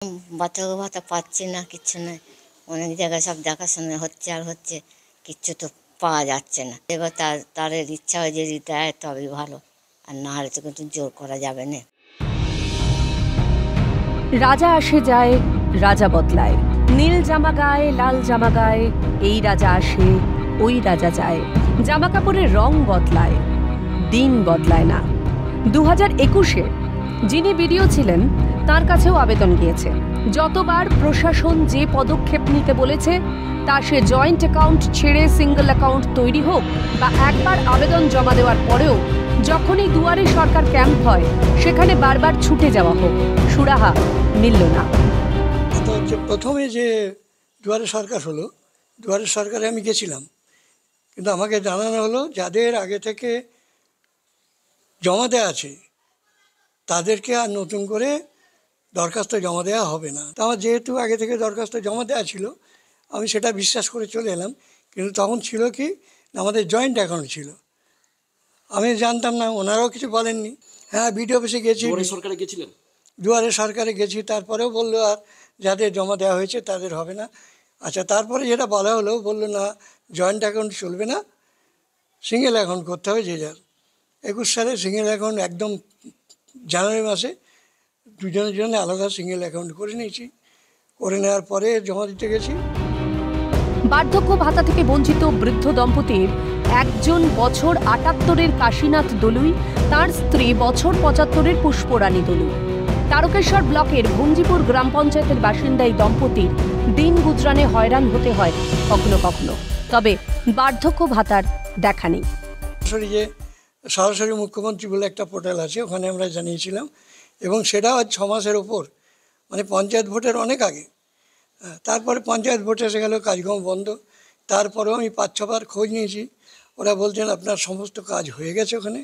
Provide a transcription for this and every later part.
বাচ্চাকে ভাতা পাচ্ছি না, কিচ্ছু নয়। অনেক জায়গায় সব দেখাশোনা হচ্ছে আর হচ্ছে, কিচ্ছু তো পাওয়া যাচ্ছে না। এবার তাদের ইচ্ছা হয় যদি দেয় তবেই ভালো, আর না হলে তো কিন্তু জোর করা যাবে না। রাজা আসে যায়, রাজা বদলায়। নীল জামা গায়ে, লাল জামা গায়ে, এই রাজা আসে, ওই রাজা যায়। জামা কাপড়ের রং বদলায়, দিন বদলায় না। 2021-এ যিনি বিডিও ছিলেন তার কাছেও আবেদন গিয়েছে। যতবার প্রশাসন যে পদক্ষেপ নিতে বলেছে তা সে জয়েন্ট অ্যাকাউন্ট ছেড়ে সিঙ্গল অ্যাকাউন্ট তৈরি হোক, বা একবার আবেদন জমা দেওয়ার পরেও যখনই দুয়ারে সরকার ক্যাম্প হয় সেখানে বারবার ছুটে যাওয়া হোক, সুরাহা মিলল না। প্রথমে যে দুয়ারে সরকার হলো, দুয়ারে সরকারে আমি গেছিলাম, কিন্তু আমাকে জানানো হলো যাদের আগে থেকে জমা দেওয়া আছে তাদেরকে আর নতুন করে দরখাস্ত জমা দেওয়া হবে না। তো আমার যেহেতু আগে থেকে দরখাস্ত জমা দেওয়া ছিল, আমি সেটা বিশ্বাস করে চলে এলাম। কিন্তু তখন ছিল কি, আমাদের জয়েন্ট অ্যাকাউন্ট ছিল, আমি জানতাম না, ওনারাও কিছু বলেননি। হ্যাঁ, বিডিও অফিসে গেছি, সরকারে গেছিলেন, দুয়ারে সরকারে গেছি, তারপরেও বললো আর যাদের জমা দেওয়া হয়েছে তাদের হবে না। আচ্ছা, তারপরে যেটা বলা হলো, বললো না জয়েন্ট অ্যাকাউন্ট চলবে না, সিঙ্গেল অ্যাকাউন্ট করতে হবে যে যার। 21 সালে সিঙ্গেল অ্যাকাউন্ট একদম জানুয়ারি মাসে দুজনের জন্য আলাদা সিঙ্গেল অ্যাকাউন্ট করে নিয়েছি। করে নেওয়ার পরে জমা দিতে গেছি। বার্ধক্য ভাতা থেকে বঞ্চিত বৃদ্ধ দম্পতির একজন বছর ৭৮-এর কাশীনাথ দলুই, তার স্ত্রী বছর ৭৫-এর পুষ্পরানী দলুই। তারকেশ্বর ব্লকের ভঞ্জিপুর গ্রাম পঞ্চায়েতের বাসিন্দা এই দম্পতির দিন গুজরানে হয়রান হতে হয় কখনো কখনো, তবে বার্ধক্য ভাতার দেখা নেই। যে সরাসরি মুখ্যমন্ত্রী বলে একটা পোর্টাল আছে, ওখানে আমরা জানিয়েছিলাম, এবং সেটা আজ 6 মাসের ওপর, মানে পঞ্চায়েত ভোটের অনেক আগে। তারপরে পঞ্চায়েত ভোট এসে গেল, কাজকর্ম বন্ধ। তারপরেও আমি 5-6 বার খোঁজ নিয়েছি, ওরা বলছেন আপনার সমস্ত কাজ হয়ে গেছে ওখানে।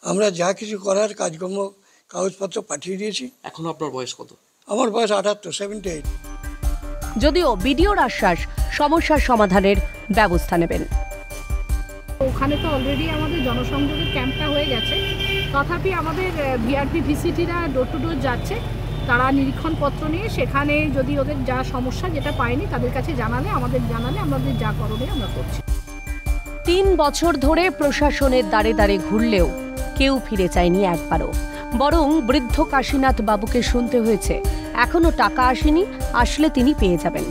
আমরা যা কিছু করার কাজকর্ম কাগজপত্র পাঠিয়ে দিয়েছি। এখন আপনার বয়স কত? আমার বয়স 78। যদিও বিডিওর আশ্বাস সমস্যার সমাধানের ব্যবস্থা নেবেন। ওখানে তো অলরেডি আমাদের জনসংযোগের ক্যাম্পটা হয়ে গেছে, তথাপি আমাদের ভিআরপি ভিসিটিরা ডোর টু ডোর যাচ্ছে, তারা নিরীক্ষণপত্র নিয়ে সেখানে যদি ওদের যা সমস্যা যেটা পায়নি তাদের কাছে আমাদের আমাদের যা করণীয় আমরা করছি। 3 বছর ধরে প্রশাসনের দ্বারে দ্বারে ঘুরলেও কেউ ফিরে চায়নি একবারও, বরং বৃদ্ধ কাশীনাথ বাবুকে শুনতে হয়েছে এখনো টাকা আসেনি, আসলে তিনি পেয়ে যাবেন।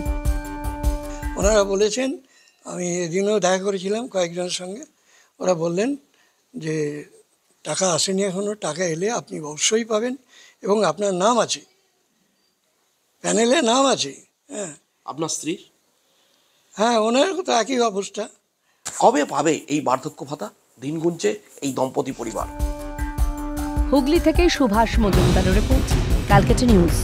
ওনারা বলেছেন, আমি এদিনও দেখা করেছিলাম কয়েকজনের সঙ্গে, ওরা বললেন যে টাকা আসেনি এখনও, টাকা এলে আপনি অবশ্যই পাবেন, এবং আপনার নাম আছে, প্যানেলে নাম আছে। হ্যাঁ, আপনার স্ত্রীর? হ্যাঁ, ওনার তো একই অবস্থা। কবে পাবে এই বার্ধক্য ভাতা? দিন গুনছে এই দম্পতি পরিবার। হুগলি থেকে সুভাষ মজুমদারের রিপোর্ট, ক্যালকাটা নিউজ।